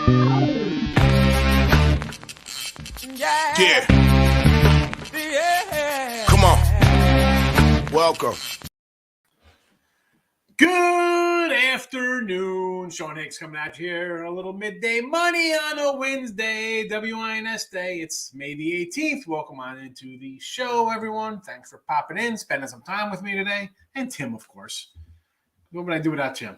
Yeah. Come on. Welcome. Good afternoon. Sean Higgs coming out here. A little midday money on a Wednesday, WINSday. It's May the 18th. Welcome on into the show, everyone. Thanks for popping in, spending some time with me today. And Tim, of course. What would I do without Tim?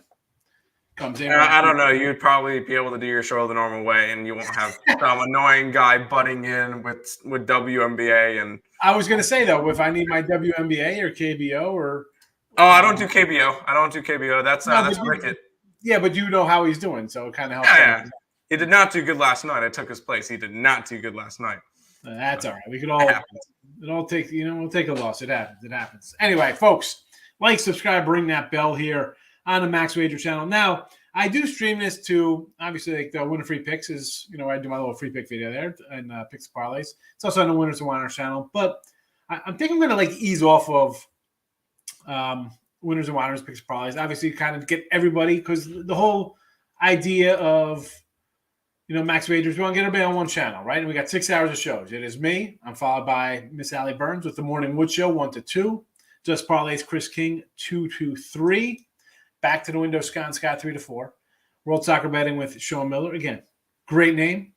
Comes in. I don't know. You'd probably be able to do your show the normal way, and you won't have some annoying guy butting in with WNBA. And I was going to say, though, if I need my WNBA or KBO or... Oh, I don't do KBO. That's cricket. Yeah, but you know how he's doing, so it kind of helps. Yeah. He did not do good last night. I took his place. He did not do good last night. That's all right. We could all we'll take a loss. It happens. Anyway, folks, like, subscribe, ring that bell here on the Max Wager channel. Now, I do stream this to, obviously, like the winner free picks is, I do my little free pick video there and picks parlays. It's also on the Winners and Winers channel, but I think I'm going to ease off of Winners and Winers picks parlays. Obviously, kind of get everybody, because the whole idea of, Max Wagers, we want to get everybody on one channel, right? And we got 6 hours of shows. It is me. I'm followed by Miss Allie Burns with the Morning Wood Show, 1 to 2. Just Parlays, Chris King, 2 to 3. Back to the Window, Scott 3 to 4. World Soccer Betting with Sean Miller. Again, great name.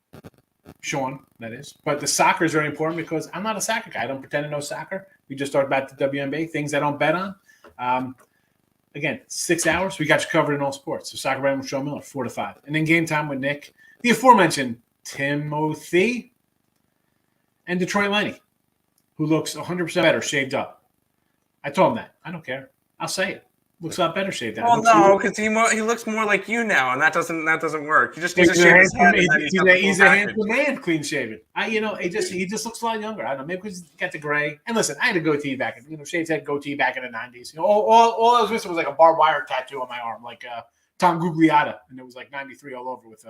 Sean, that is. But the soccer is very important because I'm not a soccer guy. I don't pretend to know soccer. We just talked about the WNBA, things I don't bet on. Again, 6 hours. We got you covered in all sports. So Soccer Betting with Sean Miller, 4 to 5. And then Game Time with Nick, the aforementioned Timothy, and Detroit Lenny, who looks 100% better shaved up. I told him that. I don't care. I'll say it. Looks a lot better shaved up. Well, no, because he looks more like you now, and that doesn't work. He just needs to shave his head. He's a handsome man, clean shaven. He just looks a lot younger. I don't know, maybe because he's got the gray. And listen, I had a goatee back in, shaved head goatee back in the 90s. All I was missing was like a barbed wire tattoo on my arm, like Tom Gugliotta, and it was like 93 all over with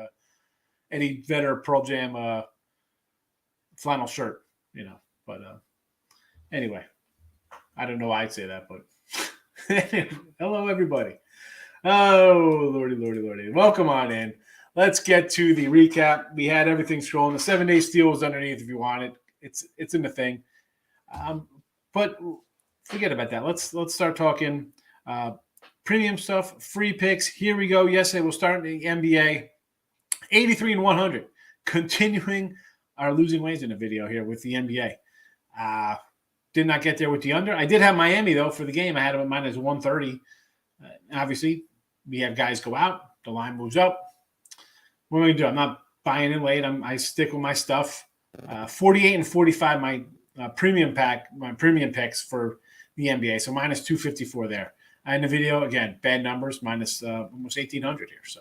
Eddie Vedder Pearl Jam flannel shirt, But anyway, I don't know why I'd say that, but. Hello, everybody. Oh, Lordy. Welcome on in. Let's get to the recap. We had everything scrolling. The 7-day steal was underneath if you want it. It's in the thing. But forget about that. Let's start talking premium stuff, free picks. Here we go. Yesterday we'll start in the NBA. 83 and 100. Continuing our losing ways in the video here with the NBA. Did not get there with the under. I did have Miami, though, for the game. I had them at minus 130. Obviously, we have guys go out. The line moves up. What am I going to do? I'm not buying in late. I stick with my stuff. 48 and 45, my premium picks for the NBA. So minus 254 there. And the video, again, bad numbers, minus almost 1,800 here. So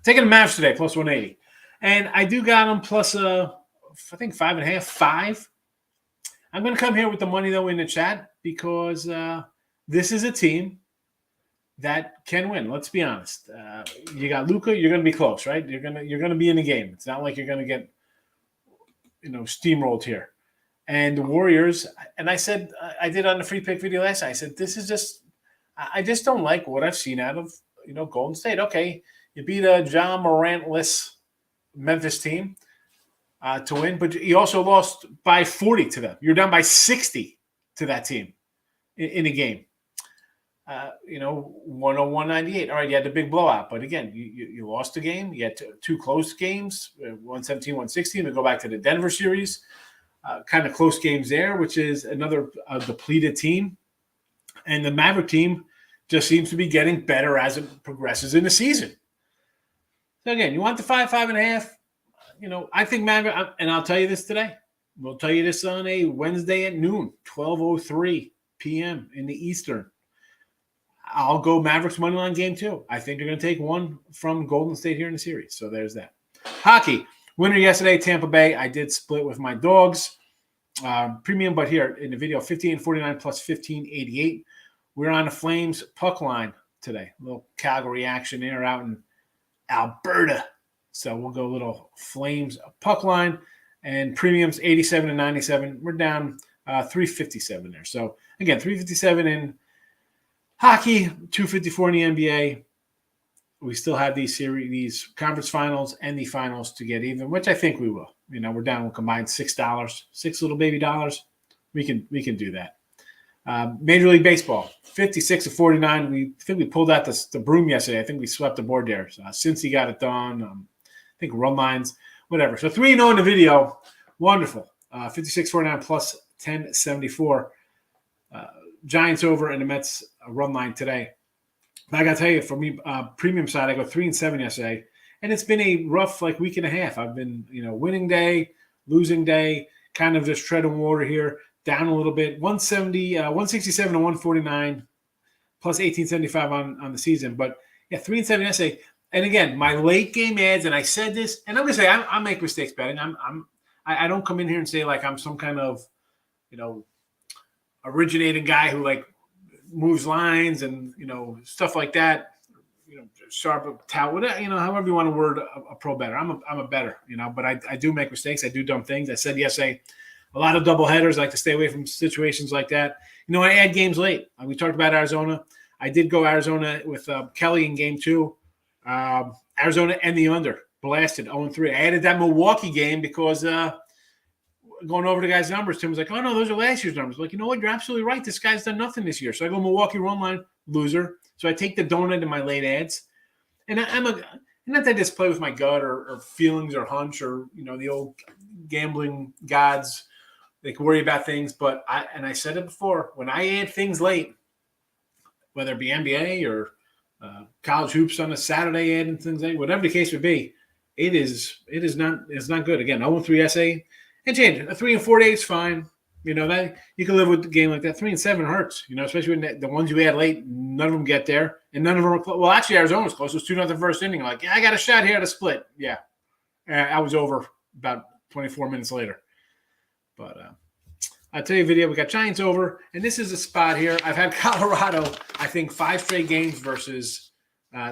taking the Mavs today, plus 180. And I do got them plus, I think, 5.5, 5. I'm going to come here with the money, though, in the chat because this is a team that can win. Let's be honest. You got Luka. You're going to be close, right? You're going to be in the game. It's not like you're going to get, steamrolled here. And the Warriors. And I said I did on the free pick video last night. I said this is just. I just don't like what I've seen out of Golden State. Okay, you beat a John Morant-less Memphis team. To win, but you also lost by 40 to them. You're down by 60 to that team in a game. 101-98. All right, you had the big blowout, but again, you lost the game. You had two close games, 117-116. To go back to the Denver series, kind of close games there, which is another depleted team. And the Maverick team just seems to be getting better as it progresses in the season. So again, you want the 5.5. I think Maverick, and I'll tell you this today. We'll tell you this on a Wednesday at noon, 12:03 p.m. in the Eastern. I'll go Mavericks money line game too. I think they're going to take one from Golden State here in the series. So there's that. Hockey winner yesterday, Tampa Bay. I did split with my dogs. Premium, but here in the video, 15.49 plus 15.88. We're on the Flames puck line today. A little Calgary action there out in Alberta. So we'll go a little Flames puck line, and premiums 87 and 97. We're down 357 there. So again, 357 in hockey, 254 in the NBA. we still have these conference finals and the finals to get even, which I think we will. We're down. We'll combine $6, six little baby dollars. We can do that. Major League Baseball, 56-49. I think we pulled out the broom yesterday. I think we swept the board there. Since he got it done, I think run lines, whatever. So 3-0 in the video, wonderful. 56-49 plus 1074. Giants over and the Mets run line today. But I got to tell you, for me, premium side, I go 3-7 yesterday, and it's been a rough week and a half. I've been, winning day, losing day, kind of just treading water here, down a little bit. 167 to 149, plus 1875 on the season. But yeah, 3-7 yesterday. And again, my late game ads, and I said this, and I'm gonna say I make mistakes betting. I don't come in here and say like I'm some kind of, originating guy who moves lines and stuff like that. Sharp tout, whatever, however you want to word a pro better. I'm a better, but I do make mistakes. I do dumb things. I said yesterday, a lot of double headers. I like to stay away from situations like that. I add games late. We talked about Arizona. I did go Arizona with Kelly in game 2. Arizona and the under blasted 0-3. I added that Milwaukee game because going over the guy's numbers, Tim was like, "Oh no, those are last year's numbers." Like, you know what? You're absolutely right. This guy's done nothing this year. So I go Milwaukee run line, loser. So I take the donut in my late ads, and not that I just play with my gut or feelings or hunch or the old gambling gods. They can worry about things, but I said it before, when I add things late, whether it be NBA or college hoops on a Saturday ad and things like whatever the case would be, it's not good. Again, 0-3 SA and change. A 3-4 day is fine. That you can live with the game like that. 3-7 hurts. Especially when the ones you add late, none of them get there, and none of them are close. Well, actually, Arizona was close. It was 2-0 first inning. Like, yeah, I got a shot here to split. Yeah, I was over about 24 minutes later. But I'll tell you a video. We got Giants over, and this is a spot here. I've had Colorado, I think, 5 straight games versus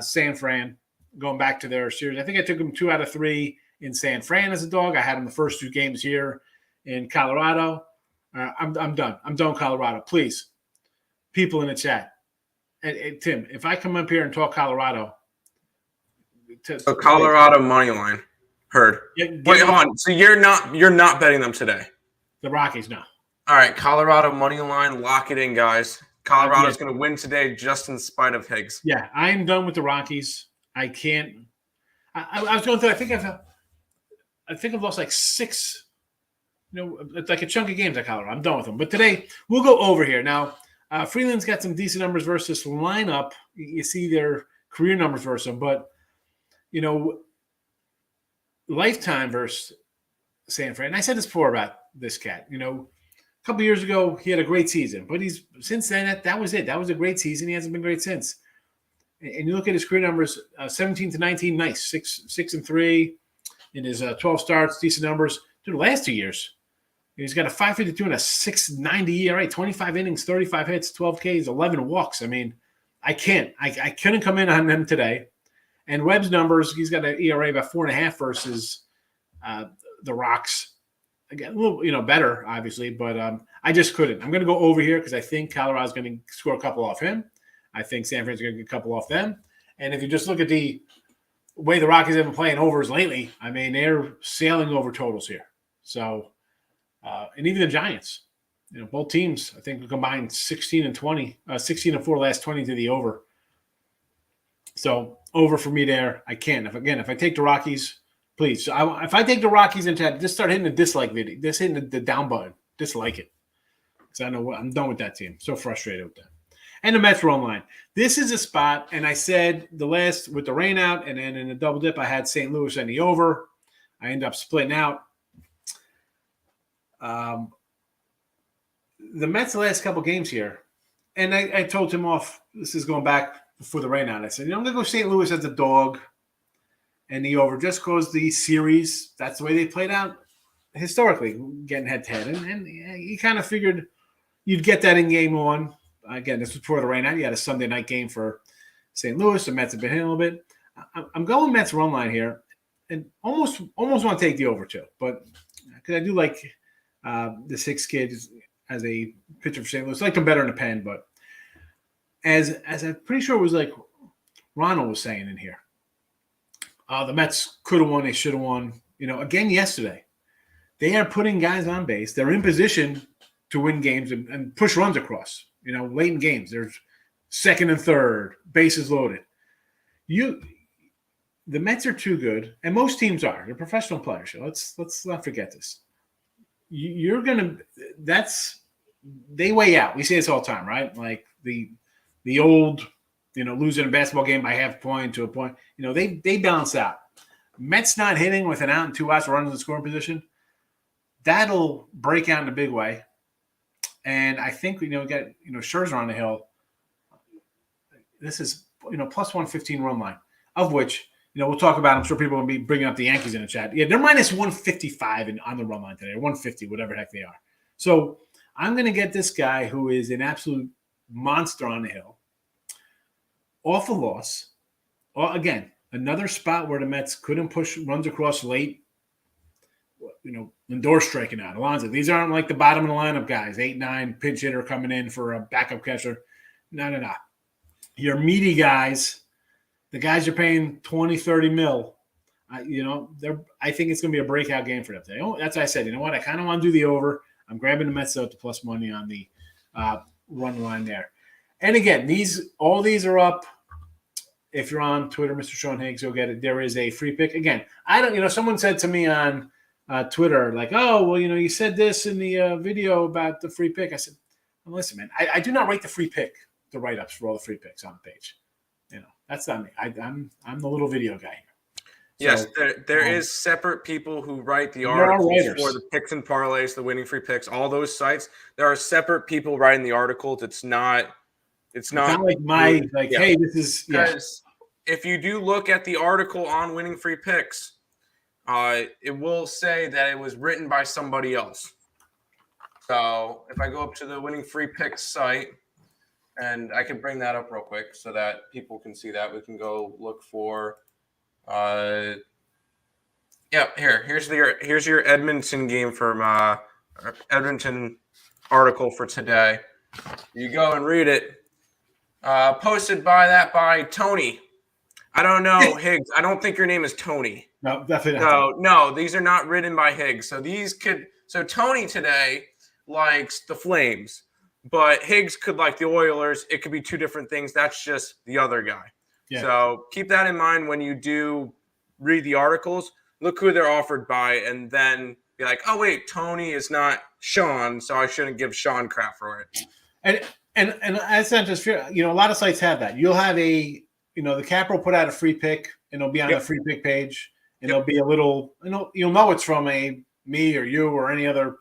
San Fran, going back to their series. I think I took them 2 out of 3 in San Fran as a dog. I had them the first 2 games here in Colorado. I'm done. I'm done, Colorado. Please, people in the chat. And Tim, if I come up here and talk Colorado. So Colorado money line. Heard. Wait, hold on. So you're not betting them today? The Rockies, no. All right, Colorado money line. Lock it in, guys. Colorado's going to win today just in spite of Higgs. Yeah, I'm done with the Rockies. I can't. I was going through. I think I've lost like 6. It's like a chunk of games at Colorado. I'm done with them. But today, we'll go over here. Now, Freeland's got some decent numbers versus lineup. You see their career numbers versus them. But, lifetime versus San Fran. And I said this before about this cat. A couple of years ago, he had a great season. But since then, that was it. That was a great season. He hasn't been great since. And you look at his career numbers, 17-19, nice. 6-3 in his 12 starts, decent numbers. Dude, the last 2 years, he's got a 5.52 and a 6.90 ERA, 25 innings, 35 hits, 12 Ks, 11 walks. I mean, I couldn't come in on them today. And Webb's numbers, he's got an ERA about 4.5 versus the Rocks. Again, a little, better, obviously, but I just couldn't. I'm going to go over here because I think Colorado's going to score a couple off him. I think San Fran's going to get a couple off them. And if you just look at the way the Rockies have been playing overs lately, I mean, they're sailing over totals here. So, and even the Giants, both teams, I think combined 16-20, 16-4 last 20 to the over. So over for me there. I can't. If I take the Rockies, please. If I take the Rockies in chat, just start hitting the dislike video. Just hitting the down button. Dislike it. Because I know I'm done with that team. So frustrated with that. And the Mets are online. This is a spot, and I said the last with the rain out, and then in the double dip, I had St. Louis and the over. I end up splitting out. The Mets the last couple games here, and I told him off. This is going back before the rain out. I said, I'm going to go St. Louis as a dog and the over just because the series, that's the way they played out historically, getting head-to-head. And you kind of figured you'd get that in game 1. Again, this was before the rain out. You had a Sunday night game for St. Louis. The Mets have been hitting a little bit. I'm going Mets run line here and almost want to take the over too. But because I do like this Hicks kid as a pitcher for St. Louis. I like him better in the pen, but as I'm pretty sure it was like Ronald was saying in here. The Mets could have won. They should have won. Again yesterday. They are putting guys on base. They're in position to win games and push runs across. Late in games. There's second and third, bases loaded. The Mets are too good, and most teams are. They're professional players. So let's not forget this. They weigh out. We say this all the time, right? Like the old, losing a basketball game by half a point to a point. They balance out. Mets not hitting with an out and 2 outs, runners in scoring position. That'll break out in a big way. And I think we got Scherzer on the hill. This is plus 115 run line, of which we'll talk about. I'm sure people will be bringing up the Yankees in the chat. Yeah, they're minus 155 on the run line today, or 150, whatever the heck they are. So I'm going to get this guy who is an absolute monster on the hill off a loss. Again, another spot where the Mets couldn't push runs across late. Lindor striking out. Alonso. These aren't like the bottom of the lineup guys. 8-9 pinch hitter coming in for a backup catcher. No. Your meaty guys, the guys you're paying 20, 30 mil. I think it's going to be a breakout game for them today. That's what I said. You know what? I kind of want to do the over. I'm grabbing the Mets up to plus money on the run line there. And again, all these are up. If you're on Twitter, Mr. Sean Higgs, you'll get it. There is a free pick. Again, I don't. Someone said to me on Twitter, like, oh, well, you said this in the video about the free pick. I said, well, listen, man, I do not rate the free pick, the write-ups for all the free picks on the page. That's not me. I'm the little video guy here. Yes, there is separate people who write the articles for the picks and parlays, the winning free picks, all those sites. There are separate people writing the articles. It's not like hey, this is because if you do look at the article on winning free picks, it will say that it was written by somebody else. So if I go up to the winning free picks site, and I can bring that up real quick so that people can see that. We can go look for here's your Edmonton game from Edmonton article for today. You go and read it. Posted by Tony. I don't know, Higgs. I don't think your name is Tony. No, definitely not. No, these are not written by Higgs. So Tony today likes the Flames, but Higgs could like the Oilers. It could be two different things. That's just the other guy. Yeah. So keep that in mind when you do read the articles. Look who they're offered by, and then be like, oh wait, Tony is not Sean, so I shouldn't give Sean crap for it. And as not just a lot of sites have that. You'll have the capper will put out a free pick, and it'll be on the free pick page, and there'll be a little, you'll know it's from me or you or any other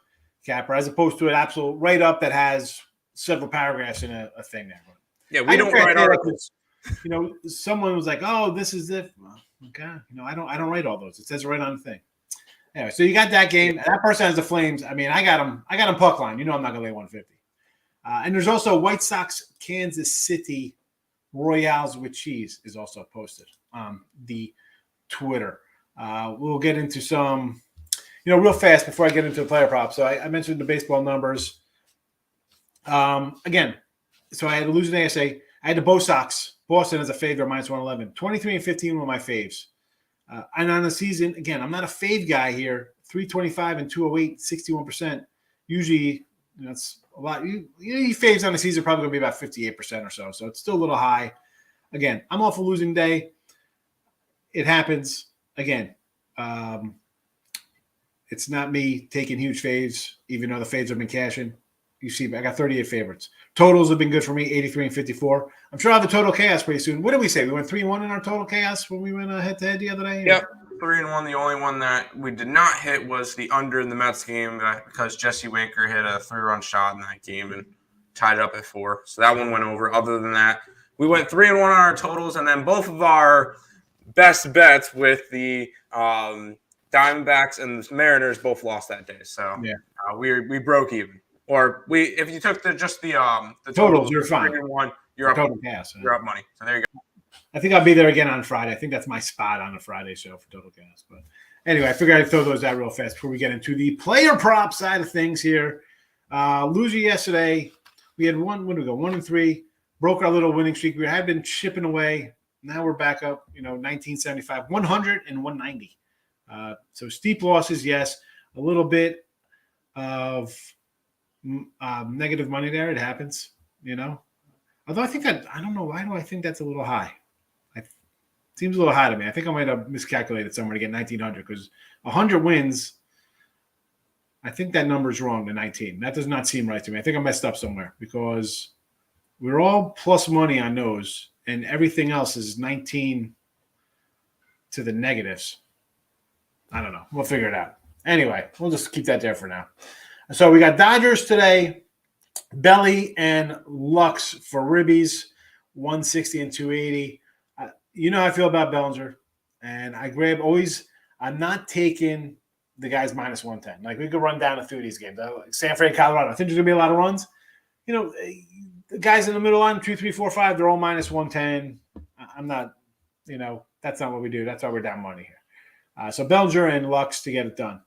capper, as opposed to an absolute write up that has several paragraphs in a thing there. Yeah, we don't write articles. Someone was like, "Oh, this is it." Well, okay, I don't write all those. It says it right on the thing. Anyway, so you got that game. That person has the Flames. I mean, I got them puck line. I'm not gonna lay 150. And there's also White Sox, Kansas City, Royals with cheese is also posted on the Twitter. We'll get into some, real fast before I get into the player props. So I mentioned the baseball numbers. Again, so I had a losing ASA. I had the Bo Sox. Boston as a favorite, minus 111. 23-15 were my faves. And on the season, again, I'm not a fave guy here. 325 and 208, 61%. Usually, that's a lot. You faves on the season are probably going to be about 58% or so. So it's still a little high. Again, I'm off a losing day. It happens. Again, it's not me taking huge faves, even though the faves have been cashing. You see, I got 38 favorites. Totals have been good for me, 83 and 54. I'm sure I'll have a total chaos pretty soon. What did we say? We went 3-1 in our total chaos when we went head-to-head the other day? Yep, 3-1. The only one that we did not hit was the under in the Mets game because Jesse Winker hit a 3-run shot in that game and tied it up at 4. So that one went over. Other than that, we went 3-1 on our totals, and then both of our best bets with the Diamondbacks and the Mariners both lost that day. So we broke even. Or if you took the totals, you're fine. 3-1, you're up. Total gas. You're up money. So there you go. I think I'll be there again on Friday. I think that's my spot on the Friday show for total gas. But anyway, I figured I'd throw those out real fast before we get into the player prop side of things here. Loser yesterday. We had 1 and 3. Broke our little winning streak. We had been chipping away. Now we're back up, 1975, 100 and 190. So steep losses, yes. A little bit of negative money there. It happens, Although I think I don't know. Why do I think that's a little high? It seems a little high to me. I think I might have miscalculated somewhere to get 1,900 because 100 wins. I think that number is wrong, the 19. That does not seem right to me. I think I messed up somewhere because we're all plus money on those, and everything else is 19 to the negatives. I don't know. We'll figure it out. Anyway, we'll just keep that there for now. So we got Dodgers today, Belly and Lux for ribbies, 160 and 280. You know how I feel about Bellinger, and I'm not taking the guys minus 110. Like, we could run down a few of these games. Like San Fran, Colorado. I think there's going to be a lot of runs. The guys in the middle line, 2, 3, 4, 5, they're all minus 110. I'm not, that's not what we do. That's why we're down money here. So Bellinger and Lux to get it done.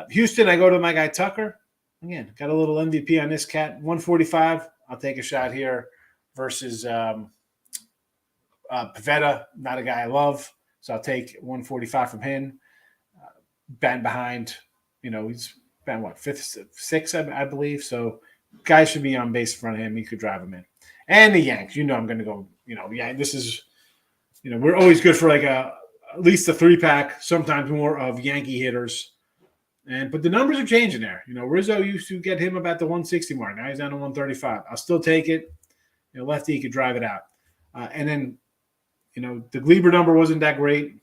Houston, I go to my guy Tucker. Again, got a little MVP on this cat. 145. I'll take a shot here versus Pavetta, not a guy I love. So I'll take 145 from him. Batting behind, he's been fifth, sixth, I believe. So guys should be on base in front of him. He could drive him in. And the Yanks, I'm going to go, this is, we're always good for like at least a 3-pack, sometimes more of Yankee hitters. But the numbers are changing there. Rizzo used to get him about the 160 mark. Now he's down to 135. I'll still take it. Lefty could drive it out. And then, the Gleber number wasn't that great.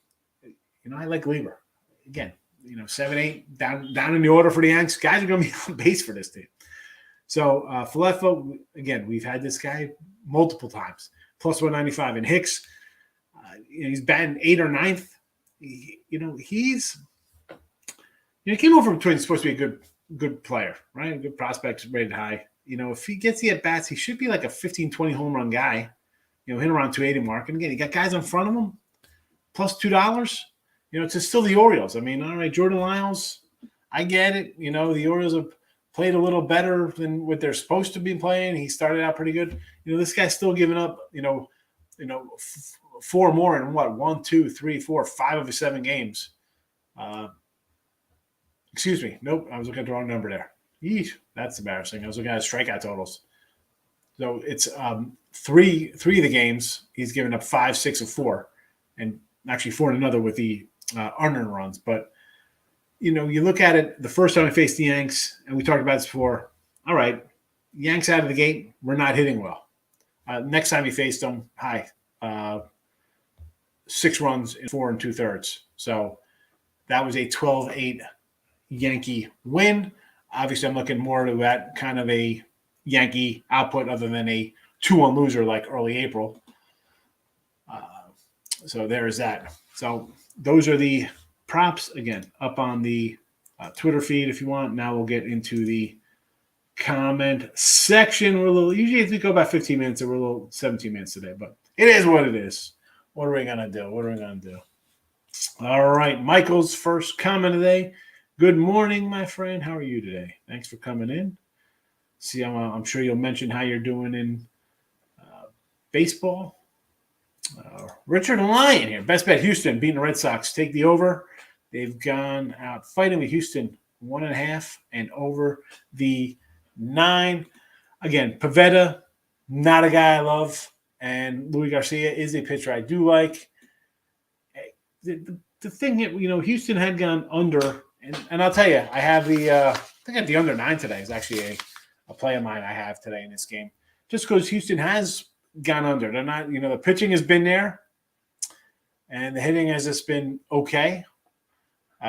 I like Gleber. Again, 7, 8, down in the order for the Yanks. Guys are going to be on base for this team. So, Falefo, again, we've had this guy multiple times, plus 195. And Hicks, he's batting 8th or 9th. He came over between. He's supposed to be a good player, right? A good prospect, rated high. If he gets the at-bats, he should be like a 15, 20 home run guy, hit around 280 mark. And again, you got guys in front of him, plus $2. It's just still the Orioles. I mean, all right, Jordan Lyles, I get it. The Orioles have played a little better than what they're supposed to be playing. He started out pretty good. This guy's still giving up, 4 more in 1, 2, 3, 4, 5 of his 7 games. Excuse me. Nope, I was looking at the wrong number there. Yeesh, that's embarrassing. I was looking at his strikeout totals. So it's 3 of the games he's given up 5, 6, and 4, and actually 4 in another with the unearned runs. But you look at it. The first time we faced the Yanks, and we talked about this before. All right, Yanks out of the gate, we're not hitting well. Next time we faced them, 6 runs in 4 2/3. So that was a 12-8 Yankee win. Obviously, I'm looking more to that kind of a Yankee output other than a 2-1 loser like early April. So there is that. So those are the props, again, up on the Twitter feed if you want. Now we'll get into the comment section. Usually we go about 15 minutes, and we're a little 17 minutes today, but it is what it is. What are we going to do? All right, Michael's first comment today. Good morning, my friend. How are you today? Thanks for coming in. See, I'm sure you'll mention how you're doing in baseball. Richard Lyon here. Best bet Houston beating the Red Sox. Take the over. They've gone out fighting with Houston 1.5 and over the 9. Again, Pavetta, not a guy I love. And Luis Garcia is a pitcher I do like. The thing that, Houston had gone under, and I'll tell you, I have I think I have the under 9 today. Is actually a play of mine I have today in this game. Just because Houston has gone under. They're not, the pitching has been there, and the hitting has just been okay.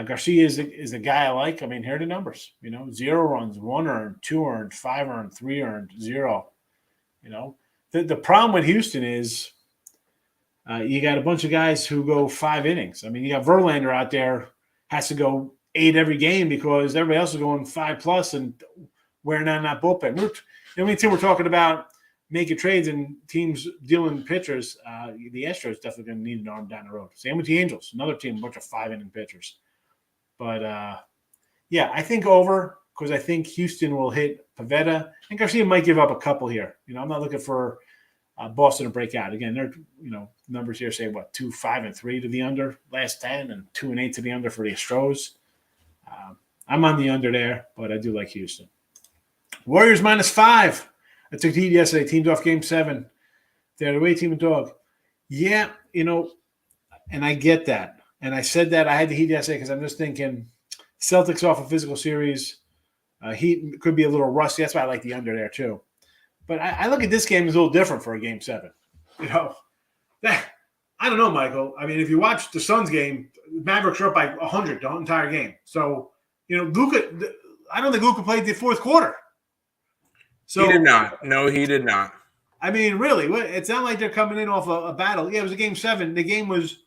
Garcia is a guy I like. I mean, here are the numbers. 0 runs, 1 earned, 2 earned, 5 earned, 3 earned, 0. The problem with Houston is you got a bunch of guys who go 5 innings. I mean, you got Verlander out there has to go 8 every game because everybody else is going 5+ and wearing down that bullpen. The only team we're talking about making trades and teams dealing pitchers, the Astros definitely going to need an arm down the road. Same with the Angels, another team, a bunch of 5-inning pitchers. But, I think over because I think Houston will hit Pavetta. And Garcia might give up a couple here. I'm not looking for Boston to break out. Again, their numbers here say 2-5-3 to the under last 10 and 2-8 to the under for the Astros. I'm on the under there, but I do like Houston. Warriors -5. I took the Heat yesterday. Teamed off Game 7. They're the away team and dog. Yeah, and I get that. And I said that I had the Heat yesterday because I'm just thinking Celtics off a physical series. Heat could be a little rusty. That's why I like the under there too. But I look at this game as a little different for a Game 7. I don't know, Michael. I mean, if you watch the Suns game, Mavericks are up by 100 the entire game. So, Luka, I don't think Luka played the fourth quarter. So he did not. No, he did not. I mean, really, it's not like they're coming in off a battle. Yeah, it was a Game 7. The game was,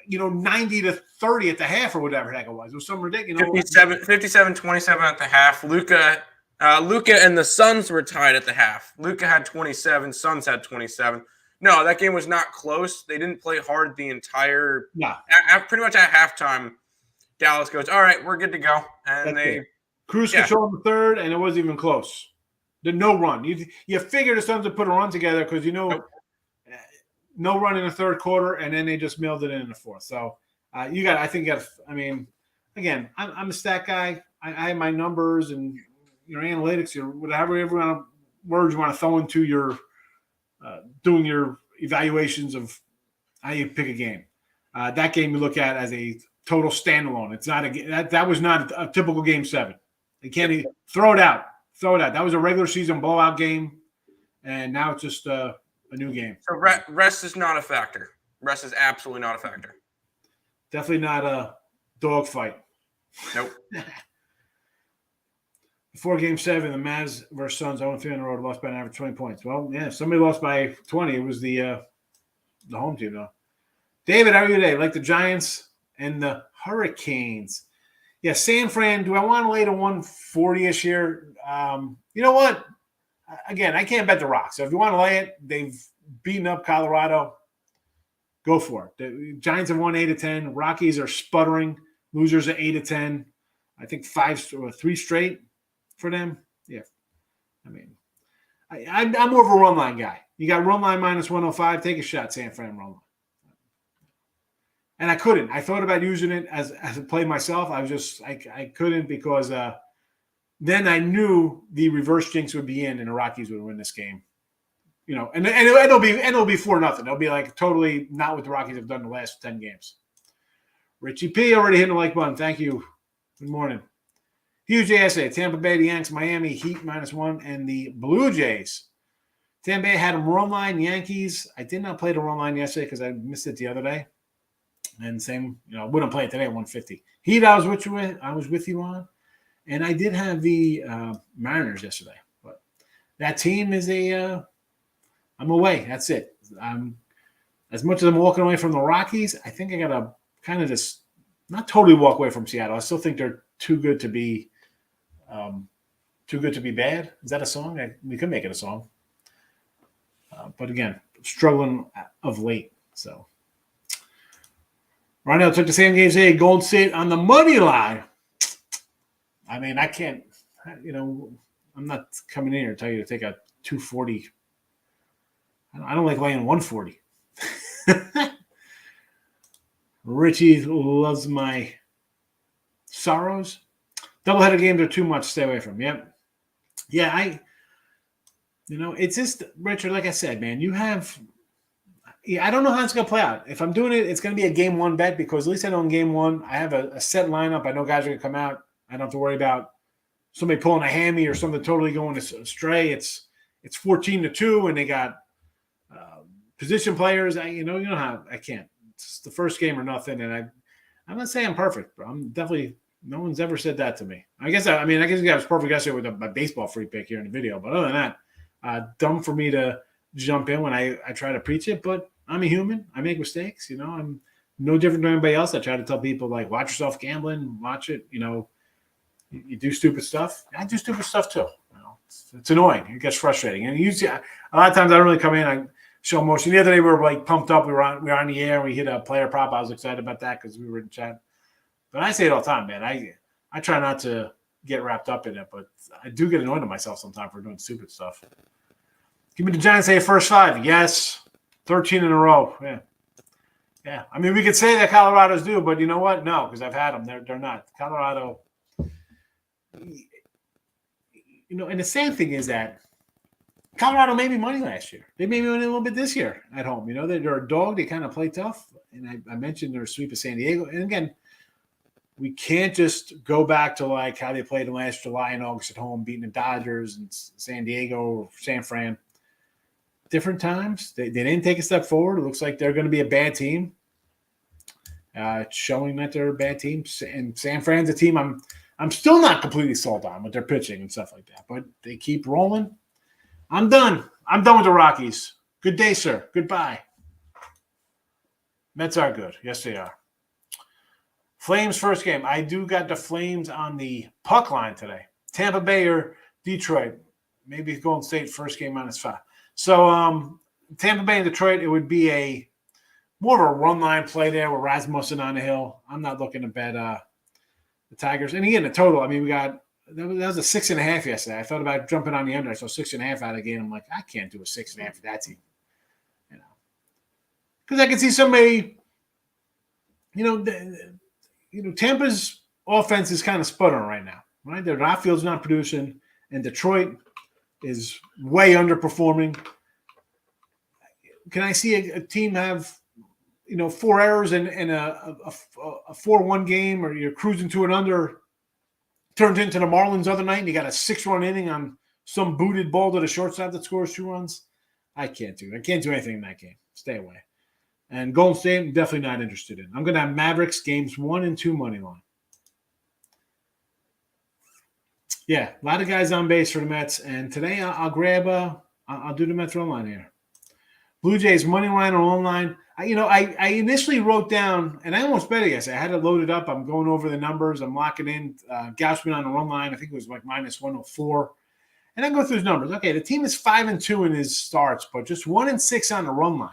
90-30 at the half or whatever the heck it was. It was some ridiculous. 57-27 at the half. Luka and the Suns were tied at the half. Luka had 27. Suns had 27. No, that game was not close. They didn't play hard the entire. Yeah. Pretty much at halftime, Dallas goes, "All right, we're good to go," and cruise control in the third, and it wasn't even close. No run. You figure the Suns would put a run together because no run in the third quarter, and then they just mailed it in the fourth. So I mean, again, I'm a stat guy. I have my numbers and analytics, whatever words you want to throw into your doing your evaluations of how you pick a game. That game you look at as a total standalone. It's not that was not a typical Game 7. You can't even throw it out. That was a regular season blowout game, and now it's just a new game. So rest is not a factor. Rest is absolutely not a factor. Definitely not a dog fight. Nope. Before Game 7, the Mavs versus Suns, 0-3 on the road, lost by an average 20 points. Well, yeah, somebody lost by 20. It was the home team, though. David, how are you today? Like the Giants and the Hurricanes. Yeah, San Fran, do I want to lay to 140-ish here? You know what? Again, I can't bet the Rocks. So if you want to lay it, they've beaten up Colorado. Go for it. The Giants have won 8-10. Rockies are sputtering. Losers at 8-10. I think 3 straight for them. Yeah. I mean, I'm more of a run line guy. You got run line -105. Take a shot, San Fran run line. And I couldn't. I thought about using it as a play myself. I couldn't because then I knew the reverse jinx would be in and the Rockies would win this game. And it'll be 4-0. It'll be like totally not what the Rockies have done the last 10 games. Richie P already hitting the like button. Thank you. Good morning. Huge ASA. Tampa Bay, the Yanks, Miami, Heat -1, and the Blue Jays. Tampa Bay had them run line Yankees. I did not play the run line yesterday because I missed it the other day. And same, I wouldn't play it today at 150. Heat, I was with you on. And I did have the Mariners yesterday. But that team is I'm away. That's it. As much as I'm walking away from the Rockies, I think I got to kind of just not totally walk away from Seattle. I still think they're too good to be bad. Is that a song? We could make it a song. But again, struggling of late. So Ronell took the same game today. Golden State on the money line. I mean, I can't. I'm not coming in here to tell you to take a 240. I don't like laying 140. Richie loves my sorrows. Doubleheader games are too much. Stay away from. Yep. Yeah, it's just, Richard, like I said, man, I don't know how it's going to play out. If I'm doing it, it's going to be a Game 1 bet because at least I know in Game 1, I have a set lineup. I know guys are going to come out. I don't have to worry about somebody pulling a hammy or something totally going astray. It's 14-2, and they got position players. You know how I can't. It's the first game or nothing, and I'm not saying I'm perfect, but I'm definitely – no one's ever said that to me. I guess you guys was perfect yesterday with my baseball free pick here in the video. But other than that, dumb for me to jump in when I try to preach it. But I'm a human. I make mistakes. I'm no different than anybody else. I try to tell people, like, watch yourself gambling. Watch it. You do stupid stuff. I do stupid stuff too. It's annoying. It gets frustrating. And usually, a lot of times I don't really come in. I show emotion. The other day we were like pumped up. We were on the air. And we hit a player prop. I was excited about that because we were in chat. But I say it all the time, man. I try not to get wrapped up in it, but I do get annoyed at myself sometimes for doing stupid stuff. Give me the Giants say first 5. Yes. 13 in a row. Yeah. Yeah. I mean, we could say that Colorado's due, but you know what? No, because I've had them. They're not. Colorado. And the same thing is that Colorado made me money last year. They made me money a little bit this year at home. They're a dog. They kind of play tough. And I mentioned their sweep of San Diego. And again, we can't just go back to like how they played in last July and August at home, beating the Dodgers and San Diego or San Fran. Different times. They didn't take a step forward. It looks like they're going to be a bad team. It's showing that they're a bad team. And San Fran's a team I'm still not completely sold on with their pitching and stuff like that. But they keep rolling. I'm done. I'm done with the Rockies. Good day, sir. Goodbye. Mets are good. Yes, they are. Flames first game. I do got the Flames on the puck line today. Tampa Bay or Detroit. Maybe Golden State first game -5. So Tampa Bay and Detroit, it would be more of a run line play there with Rasmussen on the hill. I'm not looking to bet the Tigers. And again, the total, I mean, that was a 6.5 yesterday. I thought about jumping on the under. I saw 6.5 out of the game. I'm like, I can't do a 6.5 for that team. Because I can see somebody, Tampa's offense is kind of sputtering right now, right? Their outfield's not producing, and Detroit is way underperforming. Can I see a team have, 4 errors and a 4-1 game, or you're cruising to an under, turned into the Marlins other night, and you got a 6-run inning on some booted ball to the shortstop that scores 2 runs? I can't do anything in that game. Stay away. And Golden State, I'm definitely not interested in. I'm going to have Mavericks games 1 and 2 money line. Yeah, a lot of guys on base for the Mets. And today I'll grab I'll do the Mets run line here. Blue Jays money line or run line. I initially wrote down, and I almost bet it yesterday. I had it loaded up. I'm going over the numbers. I'm locking in Gausman on the run line. I think it was like -104. And I go through his numbers. Okay, the team is 5-2 in his starts, but just 1-6 on the run line.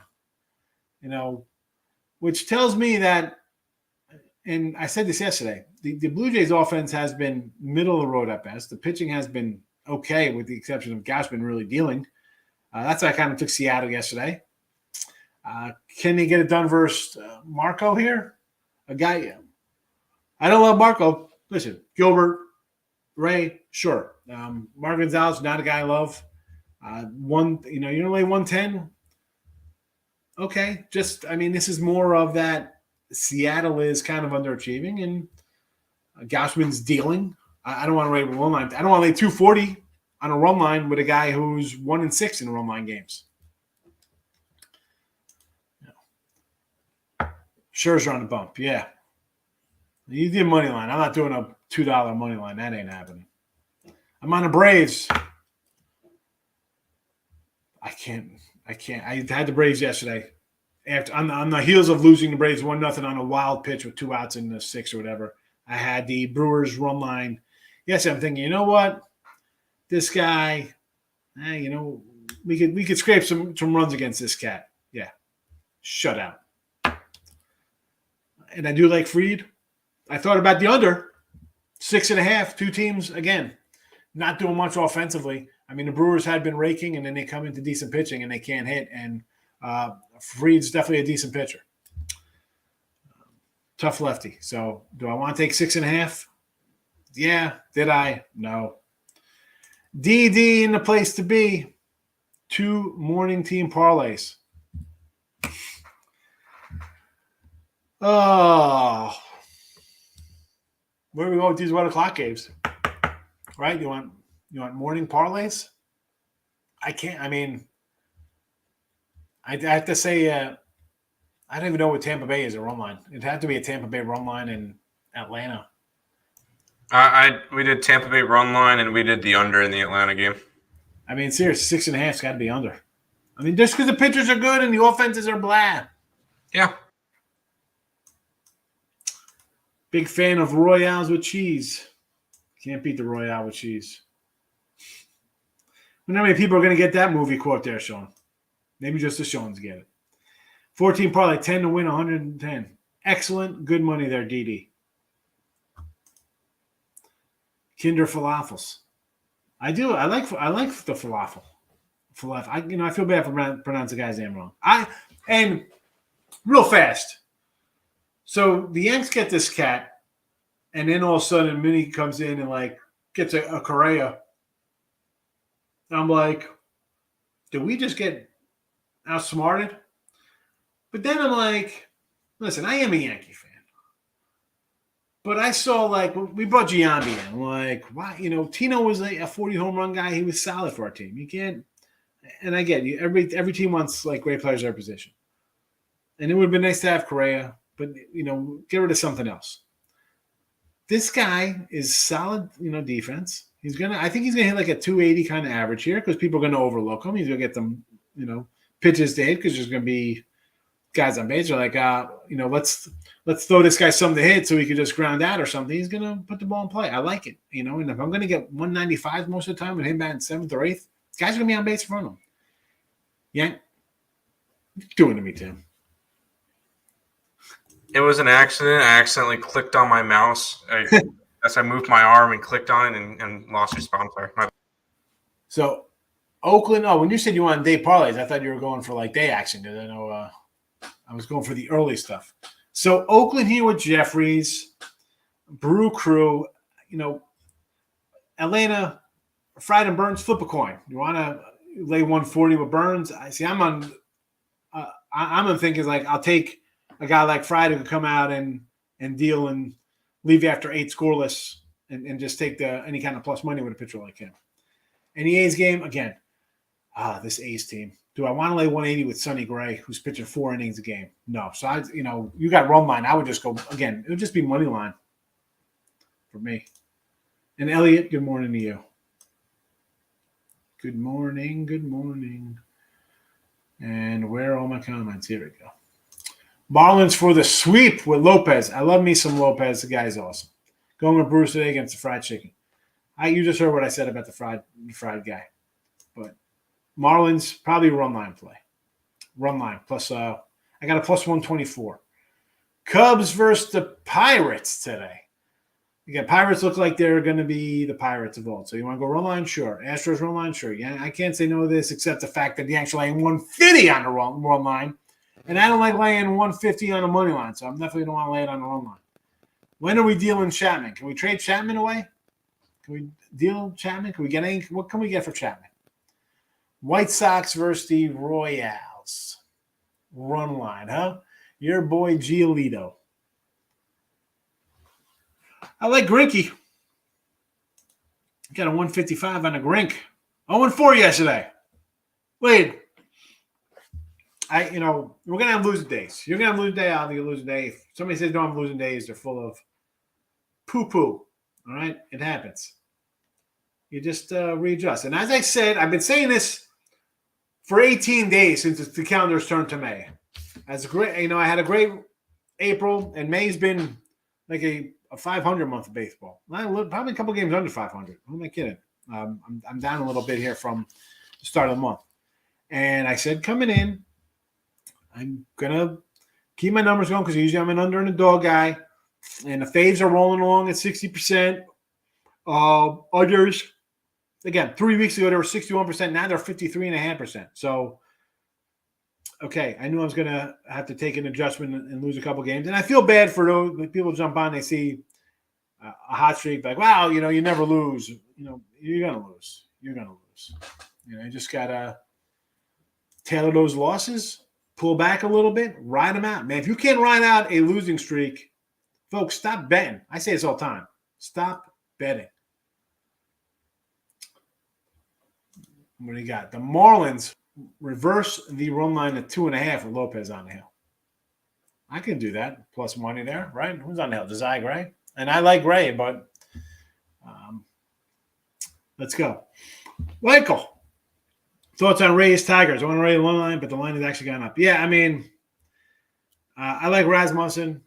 Which tells me that, and I said this yesterday, the Blue Jays offense has been middle of the road at best. The pitching has been okay, with the exception of Gausman really dealing. That's why I kind of took Seattle yesterday. Can they get it done versus Marco here? A guy, I don't love Marco. Listen, Gilbert, Ray, sure. Mark Gonzalez, not a guy I love. You're only 110. Okay, this is more of that. Seattle is kind of underachieving, and Gausman's dealing. I don't want to rate run line. I don't want to lay 240 on a run line with a guy who's 1-6 in run line games. Scherzer on the bump, yeah. You did money line. I'm not doing a $2 money line. That ain't happening. I'm on the Braves. I can't. I had the Braves yesterday. On the heels of losing the Braves 1-0 on a wild pitch with 2 outs in the 6th or whatever, I had the Brewers run line. Yes, I'm thinking, you know what? This guy, we could scrape some runs against this cat. Yeah, shutout. And I do like Fried. I thought about the under 6.5. 2 teams again, not doing much offensively. I mean, the Brewers had been raking, and then they come into decent pitching, and they can't hit. And Fried's definitely a decent pitcher. Tough lefty. So do I want to take 6.5? Yeah. Did I? No. DD in the place to be. 2 morning team parlays. Oh. Where do we go with these 1 o'clock games? Right? You want morning parlays? I can't. I mean, I have to say, I don't even know what Tampa Bay is a run line. It'd have to be a Tampa Bay run line in Atlanta. We did Tampa Bay run line, and we did the under in the Atlanta game. I mean, seriously, 6.5's got to be under. I mean, just because the pitchers are good and the offenses are blah. Yeah. Big fan of Royales with cheese. Can't beat the Royale with cheese. I wonder how many people are going to get that movie quote there, Sean. Maybe just the Sean's get it. 14 parlay, 10 to win, 110. Excellent. Good money there, DD. Kinder falafels. I do. I like the falafel. Falef. I feel bad for pronouncing the guy's name wrong. And real fast. So the Yanks get this cat, and then all of a sudden Minnie comes in and like gets a Correa. And I'm like, did we just get outsmarted? But then I'm like, listen, I am a Yankee fan. But I saw, like, we brought Wnba in. I'm like, why? Tino was like a 40 home run guy. He was solid for our team. You can't, and I get you. Every team wants, like, great players at their position. And it would have been nice to have Correa, but, get rid of something else. This guy is solid, defense. I think he's going to hit like a 280 kind of average here because people are going to overlook him. He's going to get them, pitches to hit because there's going to be guys on base are like, let's throw this guy something to hit so he could just ground out or something. He's going to put the ball in play. I like it, and if I'm going to get 195 most of the time with him batting 7th or 8th, guys are going to be on base in front of him. Yeah. Doing to me, Tim. It was an accident. I accidentally clicked on my mouse as I moved my arm and clicked on it and lost response there. So, Oakland, when you said you wanted day parlays, I thought you were going for like day action because I know I was going for the early stuff. So, Oakland here with Jeffries, Brew Crew, Atlanta, Fried and Burns, flip a coin. You want to lay 140 with Burns? I see. I'm thinking like I'll take a guy like Fried who could come out and deal and leave after 8 scoreless and just take any kind of plus money with a pitcher like him. And the A's game, again, this A's team. Do I want to lay 180 with Sonny Gray, who's pitching 4 innings a game? No. So, you got run line. I would just go, again, it would just be money line for me. And Elliot, good morning to you. Good morning. Good morning. And where are all my comments? Here we go. Marlins for the sweep with Lopez. I love me some Lopez. The guy's awesome. Going with Bruce today against the fried chicken. You just heard what I said about the fried guy. But Marlins, probably run line play. Run line. Plus, I got a plus 124. Cubs versus the Pirates today. Again, Pirates look like they're going to be the Pirates of old. So you want to go run line? Sure. Astros run line? Sure. Yeah, I can't say no to this except the fact that they actually laying 150 on the run line. And I don't like laying 150 on the money line, so I definitely don't want to lay it on the run line. When are we dealing Chapman? Can we trade Chapman away? Can we deal Chapman? Can we get any? What can we get for Chapman? White Sox versus the Royals. Run line, huh? Your boy Giolito. I like Grinky. Got a 155 on a Grink. 0-4 yesterday. Wait. We're gonna have losing days. You're gonna have losing day. I'll be a losing day. If somebody says don't have losing days, they're full of poo-poo. All right, it happens. You just readjust. And as I said, I've been saying this for 18 days since the calendar's turned to May. As a great, I had a great April, and May's been like a 500 month of baseball. Probably a couple games under 500. Who am I kidding? I'm down a little bit here from the start of the month. And I said coming in, I'm going to keep my numbers going because usually I'm an under and a dog guy. And the faves are rolling along at 60%. Others, again, 3 weeks ago, they were 61%. Now they're 53.5%. So, okay, I knew I was going to have to take an adjustment and lose a couple games. And I feel bad for those when people jump on, they see a hot streak, like, wow, you never lose. You're going to lose. You're going to lose. You just got to tailor those losses. Pull back a little bit, ride them out. Man, if you can't ride out a losing streak, folks, stop betting. I say this all the time. Stop betting. What do you got? The Marlins reverse the run line at 2.5 with Lopez on the hill. I can do that. Plus money there, right? Who's on the hill? Desai Gray? And I like Gray, but let's go. Michael. Thoughts on Rays Tigers? I want to raise the line, but the line has actually gone up. Yeah, I like Rasmussen.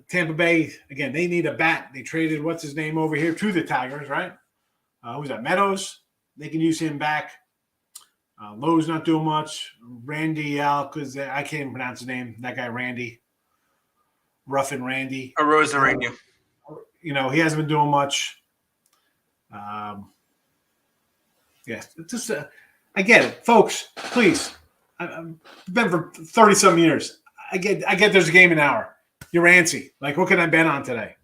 Tampa Bay, again, they need a bat. They traded what's his name over here to the Tigers, right? Who's that? Meadows. They can use him back. Lowe's not doing much. Randy because I can't even pronounce his name. That guy, Randy. Ruffin Randy. Arozarena. He hasn't been doing much. Yeah, it's just I get it, folks. Please, I've been for 30-some years. I get. There's a game an hour. You're antsy. Like, what can I bet on today?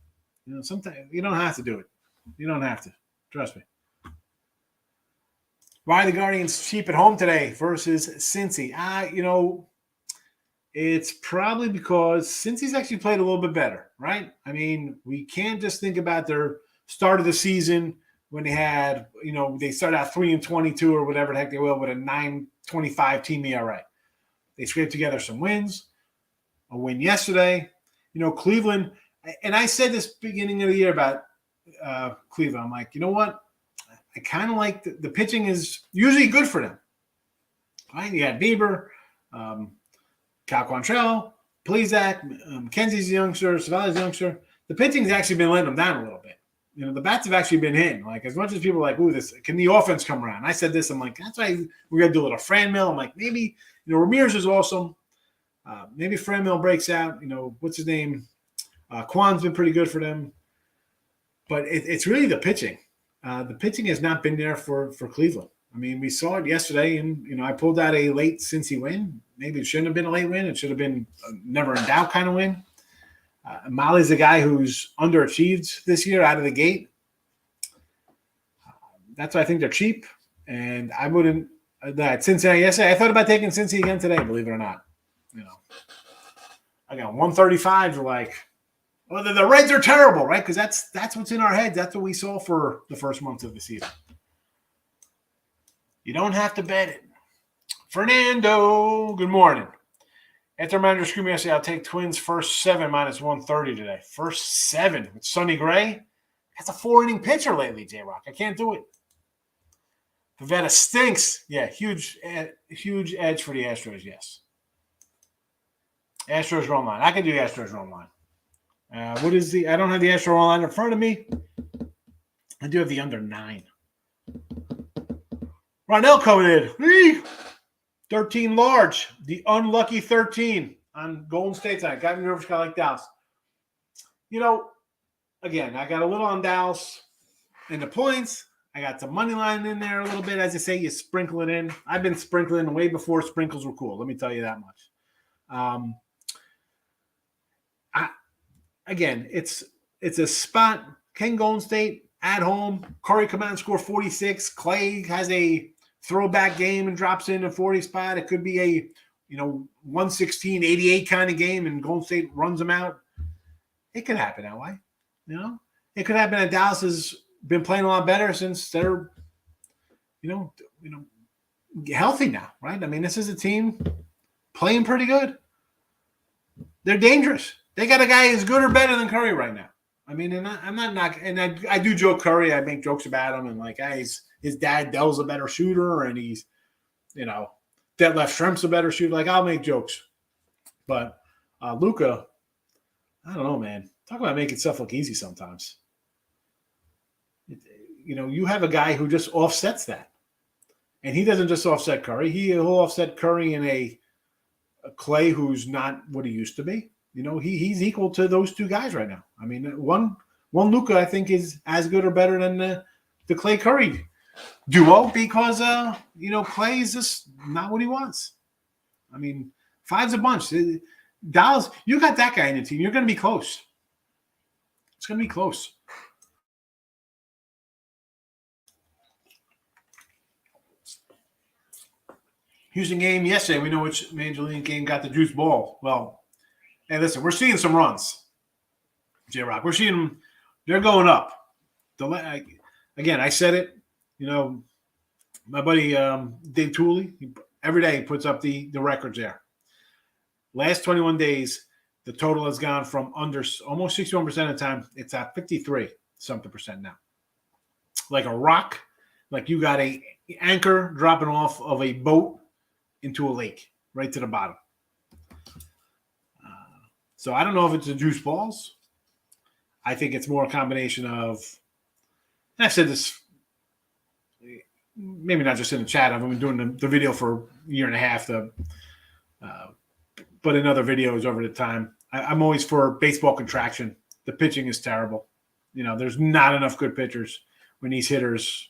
Sometimes you don't have to do it. You don't have to. Trust me. Why are the Guardians cheap at home today versus Cincy? It's probably because Cincy's actually played a little bit better, right? I mean, we can't just think about their start of the season when they had, they started out 3-22 or whatever the heck they will with a 9.25 team ERA. They scraped together some wins, a win yesterday. Cleveland, and I said this beginning of the year about Cleveland. I'm like, you know what? I kind of like the pitching is usually good for them. Right? You got Bieber, Cal Quantrill, Plesac, Kenzie's a youngster, Savalli's a youngster. The pitching's actually been letting them down a little bit. The bats have actually been hitting. Like, as much as people are like, ooh, can the offense come around? I said this. I'm like, that's why we're going to do a little Franmil. I'm like, maybe, Ramirez is awesome. Maybe Franmil breaks out. What's his name? Kwan's been pretty good for them. But it's really the pitching. The pitching has not been there for Cleveland. I mean, we saw it yesterday, and, I pulled out a late Cincy win. Maybe it shouldn't have been a late win. It should have been a never in doubt kind of win. Molly's a guy who's underachieved this year out of the gate. That's why I think they're cheap. And I wouldn't – Cincinnati yesterday, I thought about taking Cincy again today, believe it or not. I got 135 to like – well, the Reds are terrible, right? Because that's what's in our heads. That's what we saw for the first month of the season. You don't have to bet it. Fernando, good morning. After manager screwed me yesterday, I'll take Twins first 7 minus 130 today. First 7 with Sonny Gray. That's a 4-inning pitcher lately, J-Rock. I can't do it. Pavetta stinks. Yeah, huge edge for the Astros, yes. Astros run line. I can do the Astros run line. I don't have the Astros run line in front of me. I do have the under 9. Ronell coming in. 13 large. The unlucky 13 on Golden State tonight. Got me nervous, kind of like Dallas. Again, I got a little on Dallas in the points. I got some money line in there a little bit. As I say, you sprinkle it in. I've been sprinkling way before sprinkles were cool. Let me tell you that much. Again, it's a spot. Ken Golden State at home. Curry come out and score 46. Clay has a throwback game and drops in a 40 spot. It could be a 116-88 kind of game, and Golden State runs them out. It could happen that way. It could happen that Dallas has been playing a lot better since they're healthy now, right? I mean, this is a team playing pretty good. They're dangerous. They got a guy who's good or better than Curry right now. I mean, and I'm not knocking, and I do joke Curry. I make jokes about him, and like, his dad Dell's a better shooter, and he's, Detlef Schrempf's a better shooter. Like, I'll make jokes, but Luka, I don't know, man. Talk about making stuff look easy sometimes. You have a guy who just offsets that, and he doesn't just offset Curry. He'll offset Curry in a Clay who's not what he used to be. He's equal to those two guys right now. I mean, one Luka I think is as good or better than the Clay Curry duo because Clay is just not what he wants. I mean, 5's a bunch. Dallas, you got that guy in the team. You're going to be close. It's going to be close. Houston game yesterday. We know which Major League game got the juice ball. Well, hey, listen, we're seeing some runs, J-Rock. We're seeing them. They're going up. Again, I said it. My buddy Dave Tooley, every day he puts up the records there. Last 21 days, the total has gone from under almost 61% of the time. It's at 53-something% now. Like a rock, like you got a anchor dropping off of a boat into a lake, right to the bottom. So I don't know if it's the juice balls. I think it's more a combination of, and I've said this, maybe not just in the chat. I've been doing the video for a year and a half, but in other videos over the time. I'm always for baseball contraction. The pitching is terrible. There's not enough good pitchers when these hitters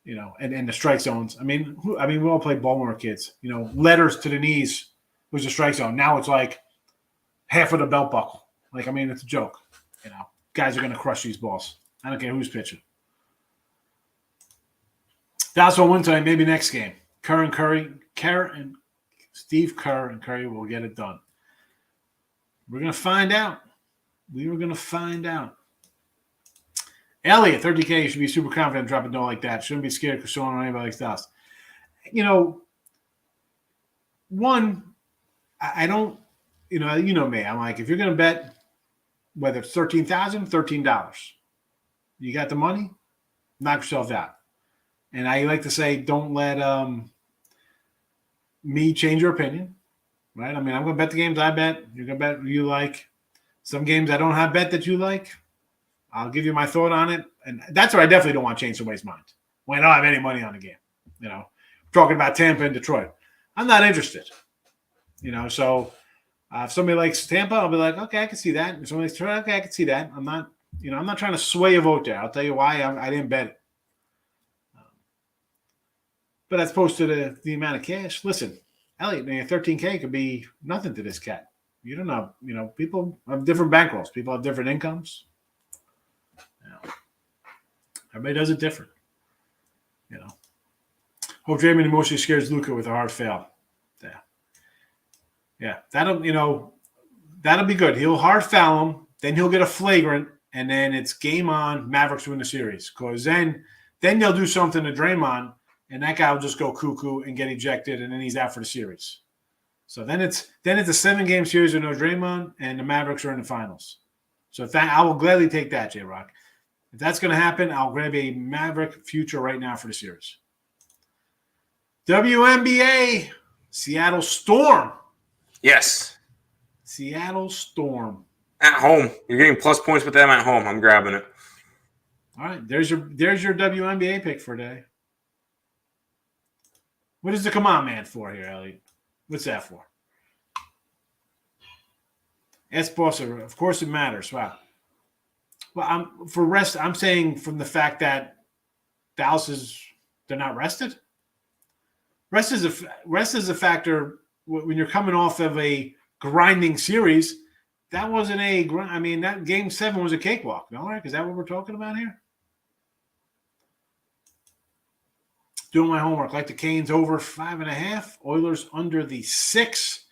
and the strike zones. I mean, we all played ball when we were kids. Letters to the knees was the strike zone. Now it's like half of the belt buckle. Like, I mean, it's a joke. Guys are going to crush these balls. I don't care who's pitching. That's what win tonight. Maybe next game. Steve Kerr and Curry will get it done. We're going to find out. We were going to find out. Elliot, 30K, you should be super confident dropping a dough like that. Shouldn't be scared because showing on anybody like Dallas. One, I don't, you know me. I'm like, if you're going to bet, whether it's $13,000, $13, you got the money, knock yourself out. And I like to say, don't let me change your opinion, right? I mean, I'm going to bet the games I bet. You're going to bet you like. Some games I don't have bet that you like. I'll give you my thought on it. And that's what I definitely don't want to change somebody's mind when I don't have any money on the game. Talking about Tampa and Detroit. I'm not interested. So if somebody likes Tampa, I'll be like, okay, I can see that. If somebody likes Detroit, okay, I can see that. I'm not trying to sway a vote there. I'll tell you why I didn't bet it. But as opposed to the amount of cash, listen, Elliot, 13K could be nothing to this cat. You don't know. People have different bankrolls. People have different incomes. Everybody does it different. Hope Draymond emotionally scares Luka with a hard foul. Yeah. That'll be good. He'll hard foul him, then he'll get a flagrant, and then it's game on. Mavericks win the series. Because then they'll do something to Draymond, and that guy will just go cuckoo and get ejected, and then he's out for the series. So then it's a 7-game series with no Draymond, and the Mavericks are in the finals. So I will gladly take that, J-Rock. If that's going to happen, I'll grab a Maverick future right now for the series. WNBA, Seattle Storm. Yes. Seattle Storm. At home. You're getting plus points with them at home. I'm grabbing it. All right. There's your WNBA pick for today. What is the come on man for here, Elliot? What's that for? Esposa. Of course it matters. Wow. Well, I'm saying from the fact that Dallas they're not rested. Rest is a factor when you're coming off of a grinding series. That wasn't that game 7 was a cakewalk. All right, is that what we're talking about here? Doing my homework. Like the Canes over 5.5. Oilers under the 6.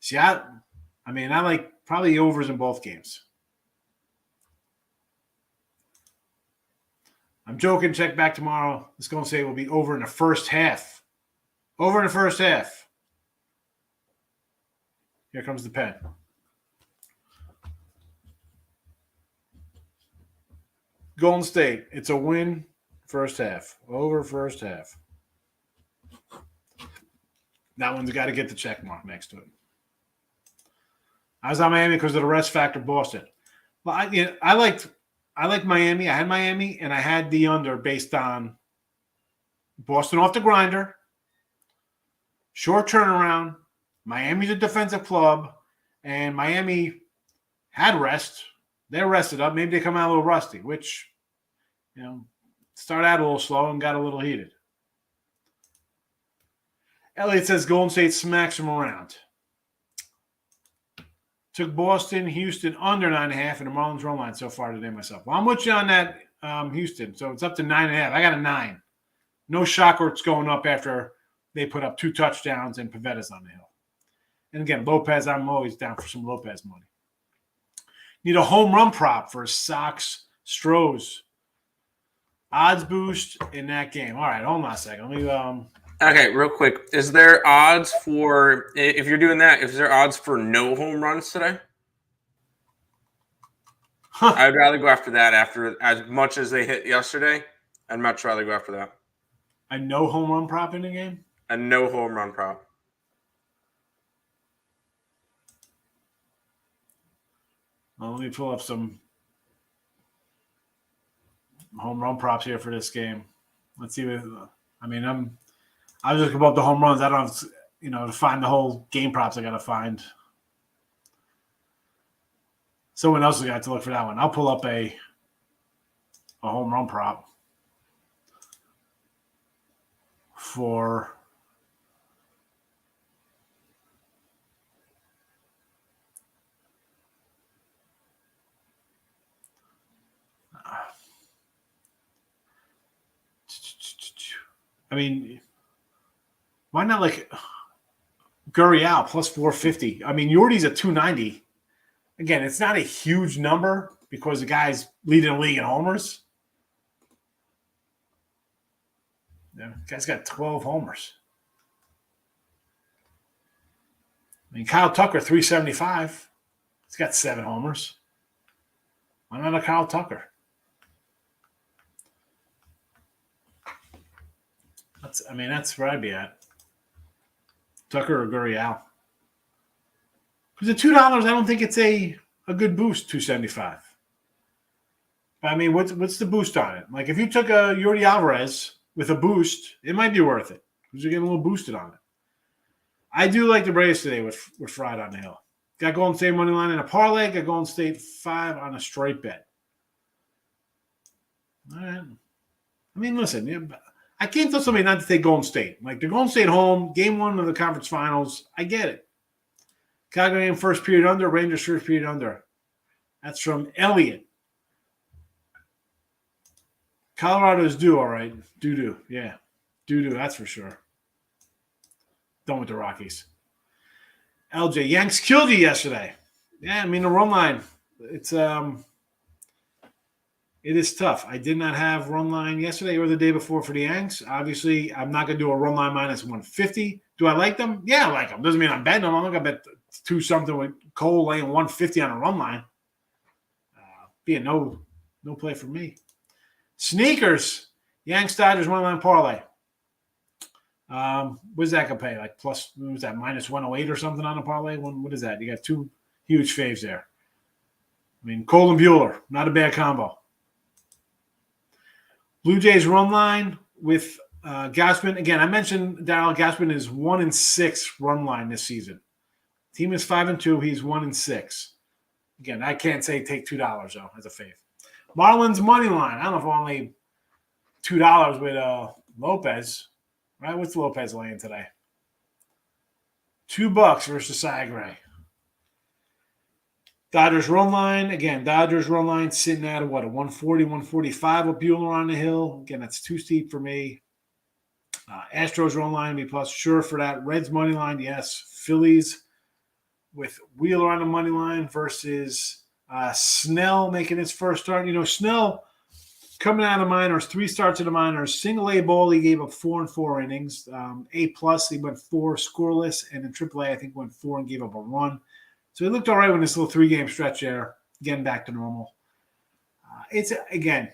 See, I like probably overs in both games. I'm joking. Check back tomorrow. It's going to say it will be over in the first half. Over in the first half. Here comes the pen. Golden State. It's a win first half. Over first half. That one's got to get the check mark next to it. I was on Miami because of the rest factor Boston. Well, I like Miami. I had Miami, and I had the under based on Boston off the grinder, short turnaround. Miami's a defensive club, and Miami had rest. They're rested up. Maybe they come out a little rusty, which, start out a little slow and got a little heated. Elliot says Golden State smacks them around. Took Boston, Houston under 9.5, and the Marlins run line so far today myself. Well, I'm with you on that, Houston. So it's up to 9.5. I got a 9. No shocker it's going up after they put up 2 touchdowns and Pavetta's on the hill. And again, Lopez, I'm always down for some Lopez money. Need a home run prop for Sox Stros. Odds boost in that game. All right, hold on a second. Let me Okay, real quick. Is there odds for, if you're doing that, is there odds for no home runs today? I'd rather go after that after as much as they hit yesterday. I'd much rather go after that. A no home run prop in the game? A no home run prop. Well, let me pull up some home run props here for this game. Let's see what I was just about the home runs. I don't have, to find the whole game props I got to find. Someone else has got to look for that one. I'll pull up a home run prop. for I mean, why not like Gurriel plus 450? I mean, Yordi's at 290. Again, it's not a huge number because the guy's leading the league in homers. Yeah, the guy's got 12 homers. I mean, Kyle Tucker, 375. He's got 7 homers. Why not a Kyle Tucker? That's where I'd be at. Tucker or Gurriel. Because at $2, I don't think it's a good boost, 275. I mean, what's the boost on it? Like, if you took a Yordi Alvarez with a boost, it might be worth it. Because you're getting a little boosted on it. I do like the Braves today with Fried on the hill. Got Golden State money line in a parlay. Got Golden State 5 on a straight bet. All right. I mean, listen, I can't tell somebody not to take Golden State. Like, they're Golden State home, game 1 of the conference finals. I get it. Calgary game first period under, Rangers first period under. That's from Elliott. Colorado's due, all right. Doo-doo, yeah. Doo-doo, that's for sure. Done with the Rockies. LJ, Yanks killed you yesterday. Yeah, I mean, the run line, it is tough. I did not have run line yesterday or the day before for the Yanks. Obviously, I'm not going to do a run line minus 150. Do I like them? Yeah, I like them. Doesn't mean I'm betting them. I'm not going to bet 2-something with Cole laying 150 on a run line. Be a no play for me. Sneakers, Yanks Dodgers one line parlay. What's that going to pay? Like plus, what was that, minus 108 or something on a parlay? What is that? You got 2 huge faves there. I mean, Cole and Bueller, not a bad combo. Blue Jays run line with Gausman. Again, I mentioned Darryl Gausman is 1-6 run line this season. Team is 5-2. He's 1-6. Again, I can't say take $2 though as a fave. Marlins money line. I don't know if only $2 with Lopez. Right? What's Lopez laying today? $2 versus Sagre. Dodgers run line. Again, Dodgers run line sitting at a 140, 145 with Bueller on the hill. Again, that's too steep for me. Astros run line, be plus sure for that. Reds money line, yes. Phillies with Wheeler on the money line versus Snell making his first start. You know, Snell coming out of minors, 3 starts in the minors, single A ball, he gave up 4 in 4 innings. A plus, he went 4 scoreless, and in AAA, I think went 4 and gave up a run. So he looked all right when this little 3-game stretch there, getting back to normal. It's again,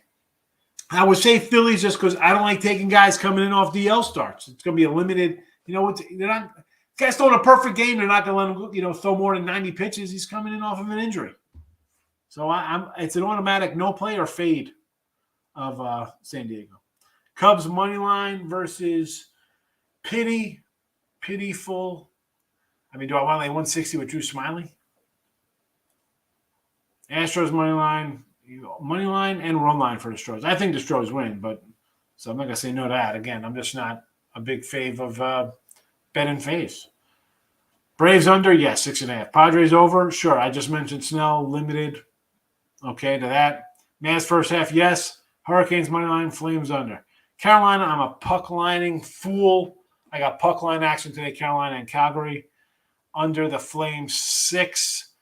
I would say Phillies just because I don't like taking guys coming in off DL starts. It's going to be a limited. You know what? They're not. Guys throwing a perfect game. They're not going to let him, throw more than 90 pitches. He's coming in off of an injury. So it's an automatic no play or fade of San Diego. Cubs money line versus pitiful. I mean, do I want to lay 160 with Drew Smiley? Astros money line and run line for the Stros. I think the Stros win, so I'm not going to say no to that. Again, I'm just not a big fave of bet and faves. Braves under, yes, 6.5. Padres over, sure. I just mentioned Snell, limited. Okay, to that. Mavs first half, yes. Hurricanes money line, Flames under. Carolina, I'm a puck lining fool. I got puck line action today, Carolina and Calgary. Under the Flames 6.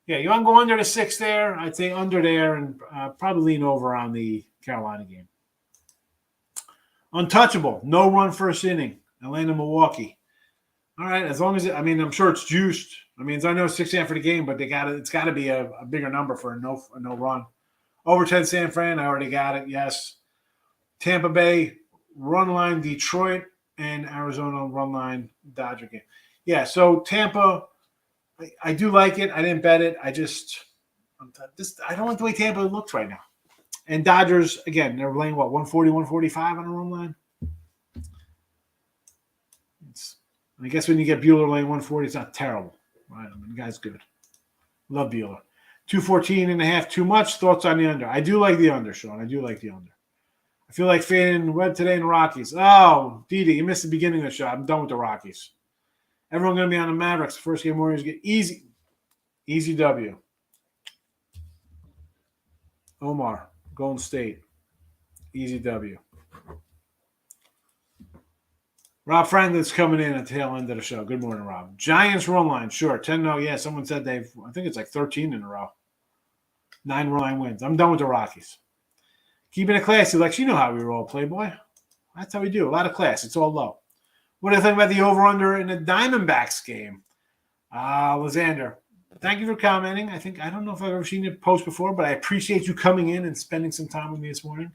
Yeah, you want to go under the 6 there? I'd say under there and probably lean over on the Carolina game. Untouchable, no run first inning. Atlanta, Milwaukee. All right, as long as I'm sure it's juiced. I know 6.5 for the game, but it's got to be a bigger number for a no run. Over 10 San Fran, I already got it. Yes. Tampa Bay run line Detroit and Arizona run line Dodger game. Yeah, so Tampa, I do like it. I didn't bet it. I don't like the way Tampa looks right now. And Dodgers, again, they're laying 140, 145 on the run line? I guess when you get Bueller laying 140, it's not terrible. Right? The guy's good. Love Bueller. 214.5, too much. Thoughts on the under? I do like the under, Sean. I do like the under. I feel like fading Webb today in the Rockies. Oh, Didi, you missed the beginning of the show. I'm done with the Rockies. Everyone going to be on the Mavericks. First game Warriors get easy. Easy W. Omar, Golden State. Easy W. Rob Franklin's coming in at the tail end of the show. Good morning, Rob. Giants run line. Sure. 10-0. Yeah, someone said I think it's like 13 in a row. 9 run line wins. I'm done with the Rockies. Keeping it classy, Lex. You know how we roll, Playboy. That's how we do. A lot of class. It's all low. What do you think about the over-under in the Diamondbacks game? Lysander, thank you for commenting. I don't know if I've ever seen your post before, but I appreciate you coming in and spending some time with me this morning.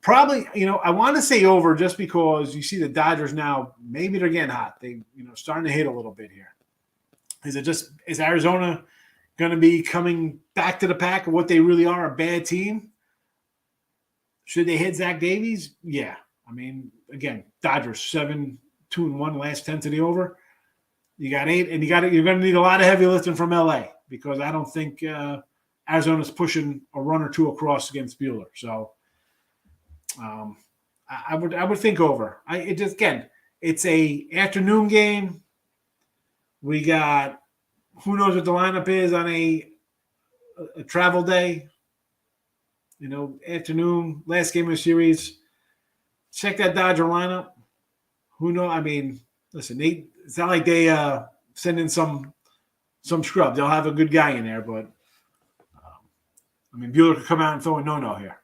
Probably, I want to say over just because you see the Dodgers now, maybe they're getting hot. They, starting to hit a little bit here. Is Arizona going to be coming back to the pack of what they really are, a bad team? Should they hit Zach Davies? Yeah. I mean, again, Dodgers 7-2-1 last 10 to the over. You got 8, and you're going to need a lot of heavy lifting from LA because I don't think Arizona's pushing a run or two across against Buehler. So I would think over. It's a afternoon game. We got who knows what the lineup is on a travel day. Afternoon, last game of the series. Check that Dodger lineup. Who knows? I mean, listen, it's not like they send in some scrub. They'll have a good guy in there, but Buehler could come out and throw a no-no here.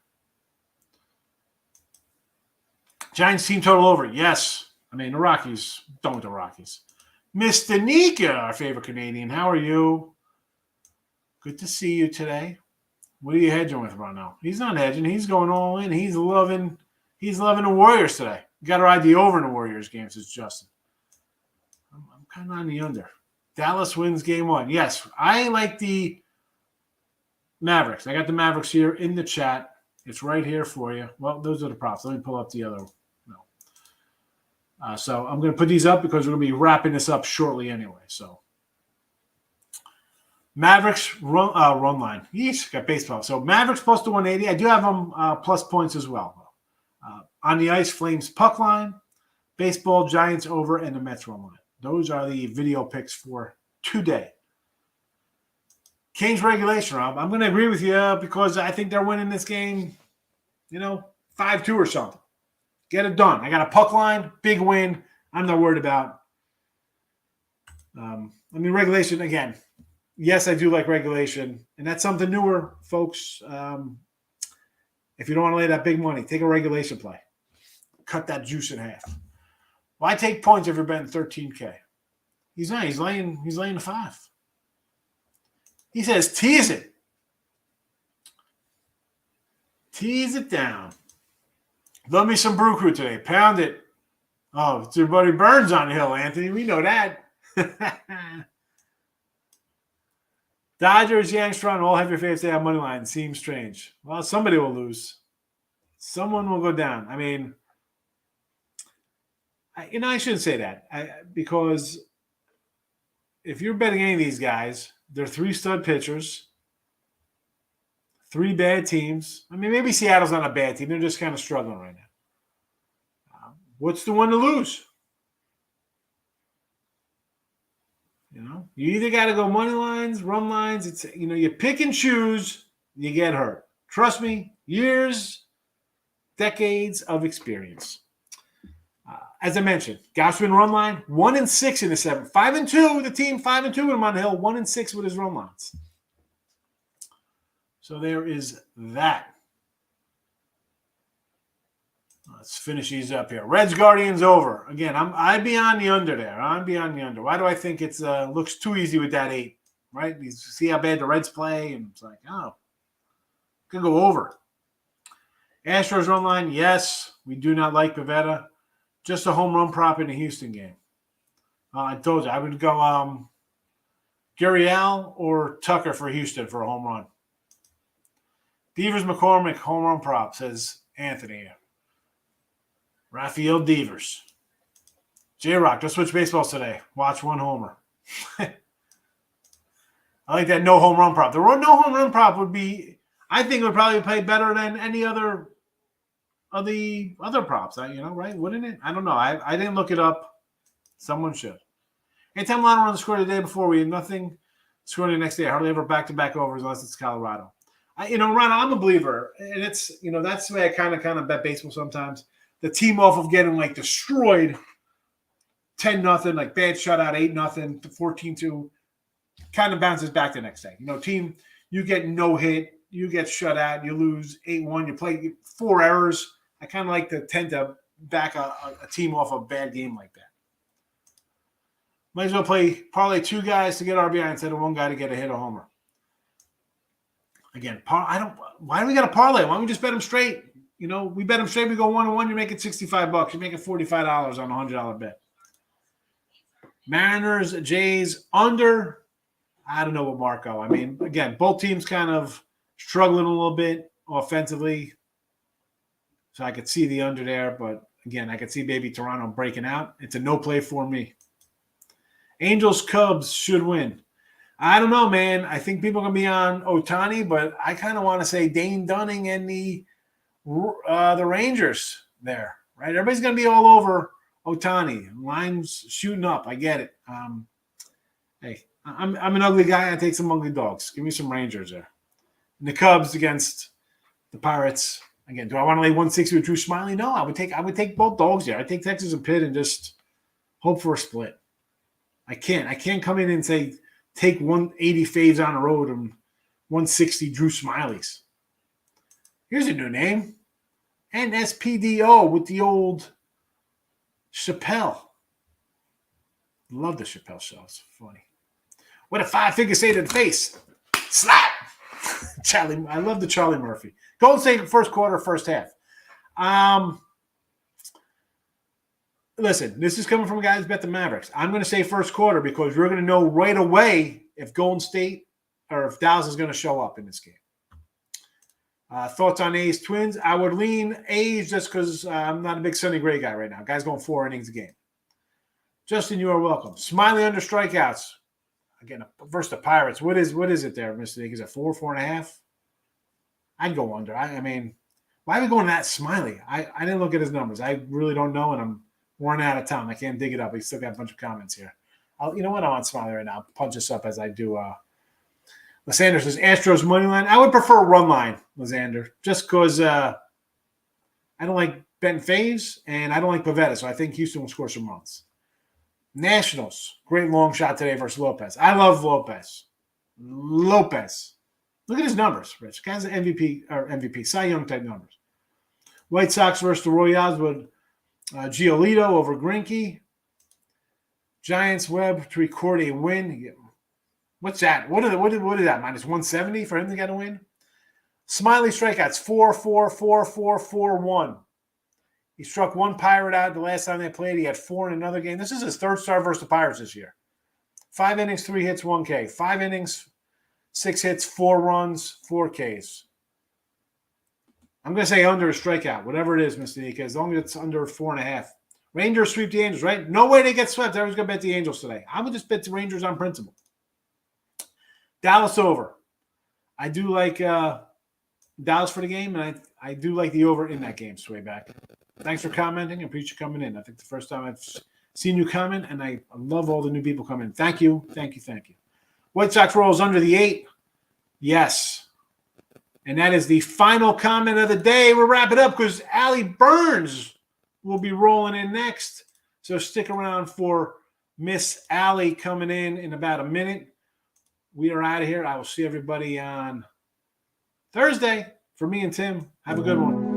Giants team total over. Yes. The Rockies. Done with the Rockies. Mr. Nika, our favorite Canadian. How are you? Good to see you today. What are you hedging with right now? He's not hedging. He's going all in. He's loving the Warriors today. You got to ride the over in the Warriors game, says Justin. I'm kind of on the under. Dallas wins game 1. Yes, I like the Mavericks. I got the Mavericks here in the chat. It's right here for you. Well, those are the props. Let me pull up the other. No. So I'm going to put these up because we're going to be wrapping this up shortly anyway. So Mavericks run line. Yeesh, got baseball. So Mavericks plus the 180. I do have them plus points as well. On the ice, Flames puck line, baseball, Giants over, and the Mets run line. Those are the video picks for today. Canes regulation, Rob. I'm going to agree with you because I think they're winning this game, 5-2 or something. Get it done. I got a puck line, big win. I'm not worried about. Regulation, again, yes, I do like regulation, and that's something newer, folks. If you don't want to lay that big money, take a regulation play. Cut that juice in half. Why take points if you're betting 13K? He's not. He's laying the 5. He says, tease it. Tease it down. Love me some Brew Crew today. Pound it. Oh, it's your buddy Burns on the hill, Anthony. We know that. Dodgers, Yanks, Toronto, all have your favorites. They have money line. Seems strange. Well, somebody will lose. Someone will go down. I shouldn't say that because if you're betting any of these guys, they're 3 stud pitchers, 3 bad teams. Maybe Seattle's not a bad team. They're just kind of struggling right now. What's the one to lose? You either got to go money lines, run lines. It's you pick and choose, you get hurt. Trust me, years, decades of experience. As I mentioned, Gaussman run line 1-6 in the 7, 5-2 with the team, 5-2 with him on the hill, 1-6 with his run lines. So there is that. Let's finish these up here. Reds Guardians over. Again, I'd be on the under there. I'd be on the under. Why do I think it's looks too easy with that 8? Right? You see how bad the Reds play, and it's like, could go over. Astros run line, yes. We do not like Pivetta. Just a home run prop in the Houston game. I told you I would go Gurriel or Tucker for Houston for a home run. Devers McCormick home run prop, says Anthony. Rafael Devers. J-Rock, just switch baseballs today. Watch 1 homer. I like that no home run prop. The no home run prop would be I think it would probably play better than any other of the other props. Right? Wouldn't it? I don't know. I didn't look it up. Someone should. Anytime Lionel runs the score the day before, we have nothing scoring the next day. Hardly ever back-to-back overs unless it's Colorado. Ron, I'm a believer, and it's that's the way I kind of bet baseball sometimes. The team off of getting like destroyed, 10-0, like bad shutout, 8-0, 14-2, kind of bounces back the next day. Team, you get no hit, you get shut out, you lose 8-1, you play 4 errors. I kind of like to tend to back a team off a bad game like that. Might as well parlay 2 guys to get RBI instead of 1 guy to get a hit or homer. Again, why do we got to parlay? Why don't we just bet them straight? We bet them straight. We go 1-1. You're making $65. You're making $45 on a $100 bet. Mariners, Jays under. I don't know what Marco. Again, both teams kind of struggling a little bit offensively. So I could see the under there. But again, I could see maybe Toronto breaking out. It's a no play for me. Angels, Cubs should win. I don't know, man. I think people are going to be on Ohtani, but I kind of want to say Dane Dunning and the Rangers there, right? Everybody's going to be all over Ohtani. Line's shooting up. I get it. Hey, I'm an ugly guy. I take some ugly dogs. Give me some Rangers there. And the Cubs against the Pirates. Again, do I want to lay 160 with Drew Smiley? No, I would take both dogs there. I'd take Texas and Pitt and just hope for a split. I can't come in and say take 180 faves on the road and 160 Drew Smileys. Here's a new name. NSPDO with the old Chappelle. Love the Chappelle show. It's funny. What a 5-figure say to the face. Slap. Charlie. I love the Charlie Murphy. Golden State first quarter, first half. Listen, this is coming from a guy who's bet the Mavericks. I'm going to say first quarter because we're going to know right away if Golden State or if Dallas is going to show up in this game. Thoughts on A's Twins? I would lean A's just because I'm not a big Sonny Gray guy right now. Guy's going 4 innings a game. Justin, you are welcome. Smiley under strikeouts. Again, versus the Pirates. What is it there, Mr. Nick? Is it 4, 4.5? I'd go under. Why are we going that Smiley? I didn't look at his numbers. I really don't know, and I'm worn out of time. I can't dig it up. We still got a bunch of comments here. You know what? I'm on Smiley right now. I'll punch this up as I do. Lysander says Astros money line. I would prefer run line, Lysander, just because I don't like Ben Faves and I don't like Pavetta, so I think Houston will score some runs. Nationals, great long shot today versus Lopez. I love Lopez. Look at his numbers, Rich. Kinds of MVP, Cy Young type numbers. White Sox versus the Royals with Giolito over Greinke. Giants Webb to record a win. What's that? What is that? Minus 170 for him to get a win? Smiley strikeouts 4-4-4-4-4-1. He struck 1 Pirate out the last time they played. He had 4 in another game. This is his 3rd start versus the Pirates this year. 5 innings, 3 hits, 1 K. 5 innings, 6 hits, 4 runs, 4 Ks. I'm going to say under a strikeout, whatever it is, Mr. Nika, as long as it's under 4.5. Rangers sweep the Angels, right? No way they get swept. Everyone's going to bet the Angels today. I would just bet the Rangers on principle. Dallas over. I do like Dallas for the game, and I do like the over in that game, Swayback. Thanks for commenting. I appreciate you coming in. I think the first time I've seen you comment, and I love all the new people coming in. Thank you. White Sox rolls under the 8. Yes. And that is the final comment of the day. We'll wrap it up because Allie Burns will be rolling in next. So stick around for Miss Allie coming in about a minute. We are out of here. I will see everybody on Thursday. For me and Tim, have a good one.